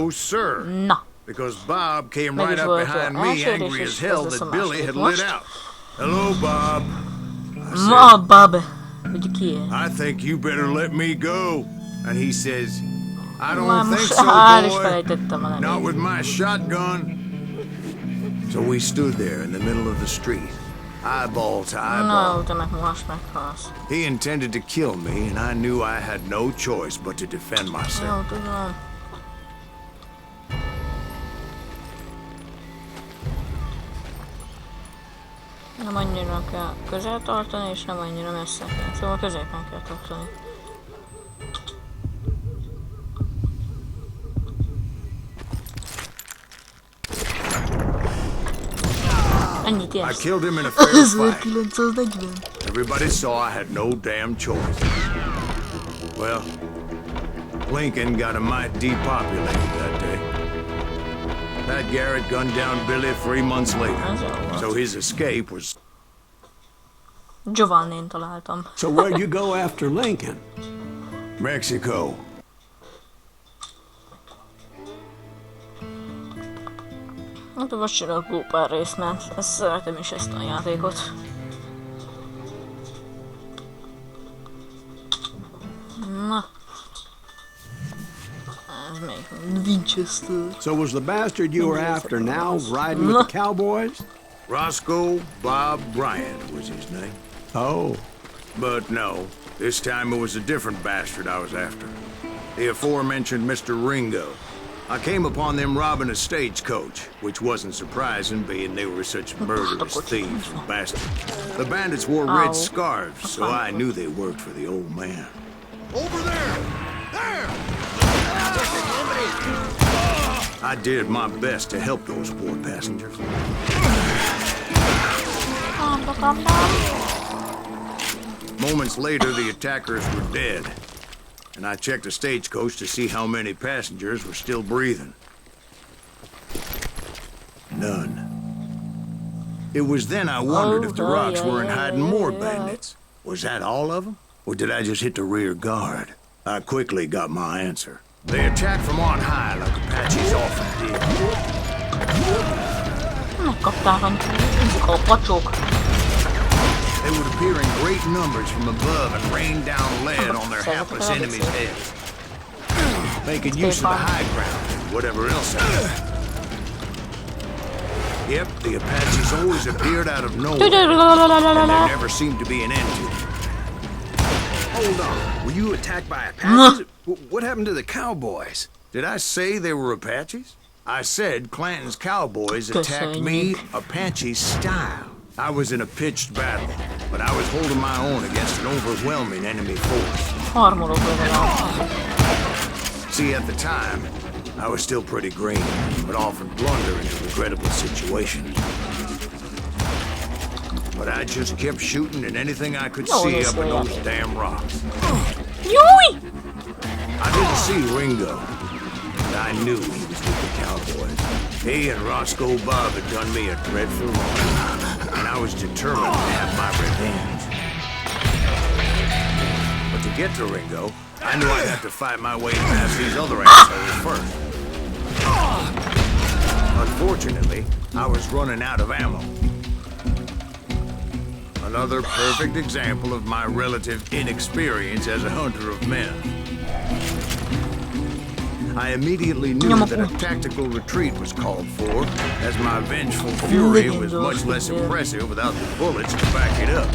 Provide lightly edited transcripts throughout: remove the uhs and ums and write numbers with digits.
Oh, sir. Na. Because Bob came Meg right is up volt behind az me, első rész, angry és as ez hell lesz a that Billy második. had Most? lit out. Hello, Bob. I said, Ma, Bob. Hogy ki? I think you better let me go. And he says, I Már don't think most so, is boy. felejtettem a Not nevét. with my shotgun. So we stood there in the middle of the street, eyeball to Na, eyeball. utána meg most meghalsz. He intended to kill me, and I knew I had no choice but to defend myself. Jó, tudom. Nem annyira kell közel tartani, és nem annyira messze kell. Szóval középen kell tartani. Ennyit I érsz. killed him in a fair fight. 1940. Everybody saw I had no damn choice. Well, Lincoln got a mite depopulated that day. Pat Garrett gunned down Billy 3 months later, so his escape was... Giovannén találtam. So where'd you go after Lincoln? Mexico. Hát most csinálok pár részt, mert ezt szeretem is ezt a játékot. Na. Ez még Winchester. So was the bastard you were after now riding with the cowboys? Roscoe Bob Bryant was his name. Oh. But no, this time it was a different bastard I was after. The aforementioned Mr. Ringo. I came upon them robbing a stagecoach, which wasn't surprising, being they were such murderous thieves and bastards. The bandits wore red scarves, so I knew they worked for the old man. Over there! There! I did my best to help those poor passengers. Moments later, the attackers were dead, and I checked the stagecoach to see how many passengers were still breathing. None. It was then I wondered if the rocks weren't hiding more bandits. Was that all of them? Or did I just hit the rear guard? I quickly got my answer. They attacked from on high like Apaches often did. Megkapták a pacsok. They would appear in great numbers from above and rain down lead on their hapless enemies' heads, making use of the high ground and whatever else out there. Yep, the Apaches always appeared out of nowhere, and there never seemed to be an end to them. Hold on. Were you attacked by Apaches? What happened to the cowboys? Did I say they were Apaches? I said Clanton's cowboys attacked me Apache style. I was in a pitched battle, but I was holding my own against an overwhelming enemy force. Harmorok legalább. See, at the time, I was still pretty green, but often blunder into regrettable situations. But I just kept shooting at anything I could see up in those damn rocks. Júj! I didn't see Ringo, but I knew he was with the cowboys. He and Roscoe Bob had done me a dreadful wrong, and I was determined to have my revenge. But to get to Ringo, I knew I'd have to fight my way past these other assholes first. Unfortunately, I was running out of ammo. Another perfect example of my relative inexperience as a hunter of men. I immediately knew that a tactical retreat was called for, as my vengeful fury was much less impressive without the bullets to back it up.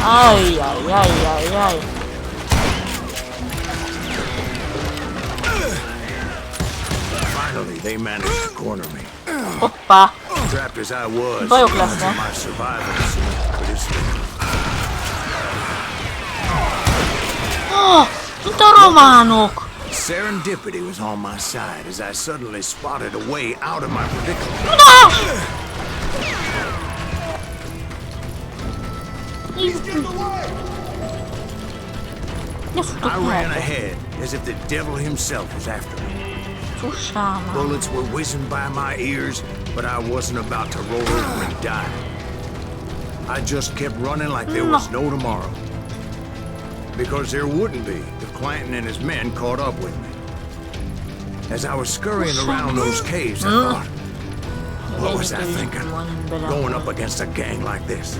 Ay, ay, ay, ay, ay. Finally, they managed to corner me. Hoppá. Trapped as I was, Bajok lesznek. my survival seemed pretty slim. Mint a románok. Serendipity was on my side as I suddenly spotted a way out of my predicament. I ran ahead as if the devil himself was after me. Bullets were whizzing by my ears, but I wasn't about to roll over and die. I just kept running like there was no tomorrow. Because there wouldn't be if Clanton and his men caught up with me. As I was scurrying around those caves, I thought, what was I thinking? Going up against a gang like this.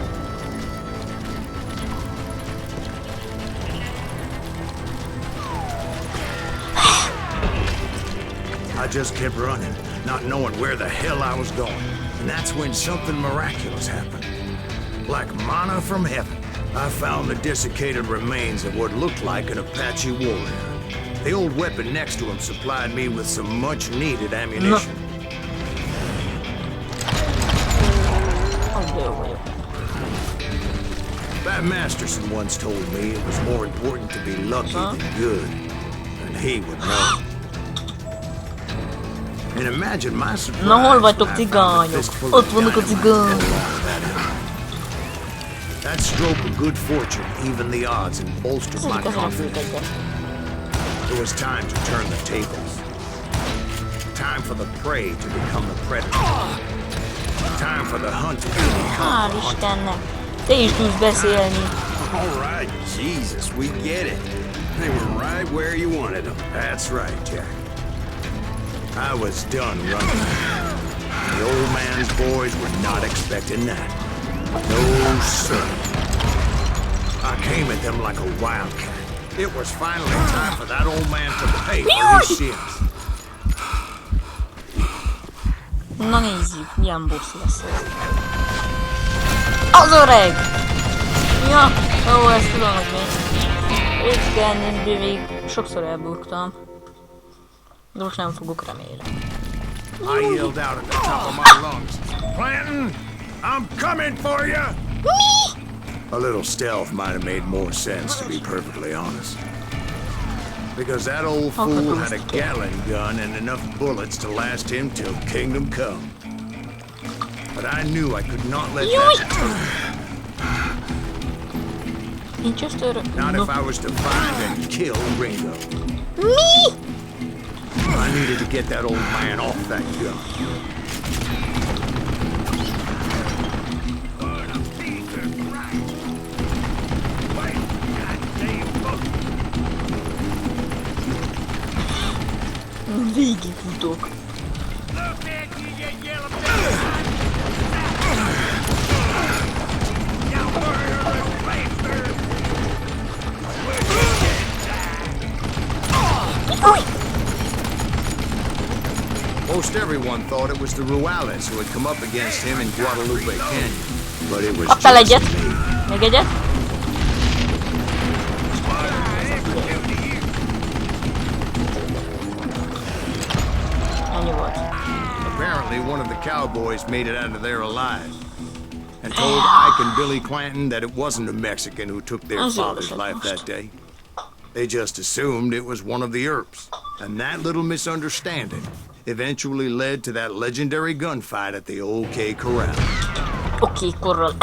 I just kept running, not knowing where the hell I was going. And that's when something miraculous happened. Like manna from heaven, I found the desiccated remains of what looked like an Apache warrior. The old weapon next to him supplied me with some much-needed ammunition. Bat Masterson once told me it was more important to be lucky than good, and he would know. And imagine my surprise Na hol vagytok when I found a cigányok? fistful Ott of vannak a dynamite cigányok. fell out of that hour. That stroke of good fortune evened the odds and bolstered my confidence. It was time to turn the tables. Time for the prey to become the predator. Time for the hunted to become Hál' the hunted. Istennek. Te is tudsz beszélni. All right, Jesus, we get it. They were right where you wanted them. That's right, Jack. I was done running. The old man's boys were not expecting that. No, sir. I came at them like a wildcat. It was finally time for that old man to pay for his sins. Na nézzük, milyen boss lesz ez. Az öreg! Ja, ó, ezt tudom, hogy mi. Igen, még sokszor elbuktam. De most nem fogok, remélem. I yelled out at the top of my lungs, Clanton, I'm coming for you! A little stealth might have made more sense, to be perfectly honest. Because that old fool had a Gatling gun and enough bullets to last him till kingdom come. But I knew I could not let that deter me. Not if I was to find and kill Ringo. Mi? I needed to get that old man off that gun. Végigfutok. Most everyone thought it was the Ruales who had come up against him in Guadalupe Canyon, but it was Kaptál just egyet? me. Még egyet? Ennyi volt. Apparently, one of the cowboys made it out of there alive and told Ike and Billy Clanton that it wasn't a Mexican who took their father's life that day. They just assumed it was one of the Earps, and that little misunderstanding eventually led to that legendary gunfight at the OK Corral. Oké, korral.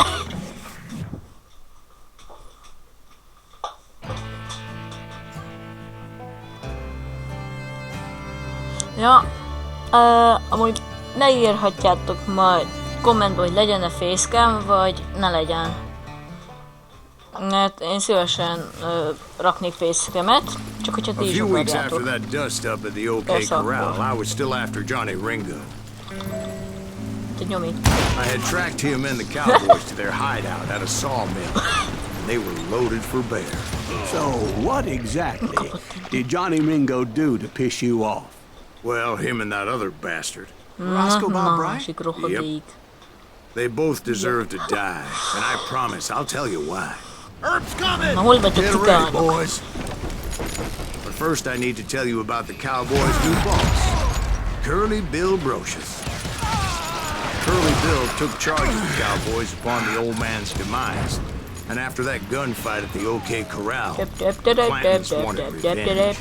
Ja, amúgy megírhatjátok majd kommentben, hogy legyen-e facecam, vagy ne legyen. Mert én szívesen raknék facecam-et, csak hogyha ti A is few weeks after akarjátok. that dust up at the OK That's all. Corral, I was still after Johnny Ringo. Te nyomi. I had tracked him and the cowboys to their hideout at a sawmill, and they were loaded for bear. So, what exactly did Johnny Ringo do to piss you off? Well, him and that other bastard. Roscoe Bob Bryant? Másik rohadék. They both deserve to die, and I promise I'll tell you why. Earp's coming! Na hol vagytok Get ready, cigányok? boys. But first I need to tell you about the cowboys' new boss, Curly Bill Brocious. Curly Bill took charge of the cowboys upon the old man's demise, and after that gunfight at the OK Corral, Clantons wanted revenge.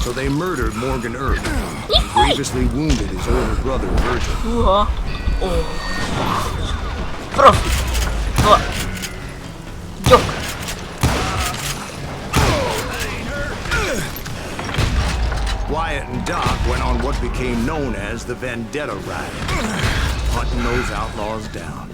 So they murdered Morgan Earp and grievously wounded his older brother, Virgil. Húha. Ó. Profi. No. Gyok. Wyatt and Doc went on what became known as the Vendetta Ride, hunting hunting those outlaws down.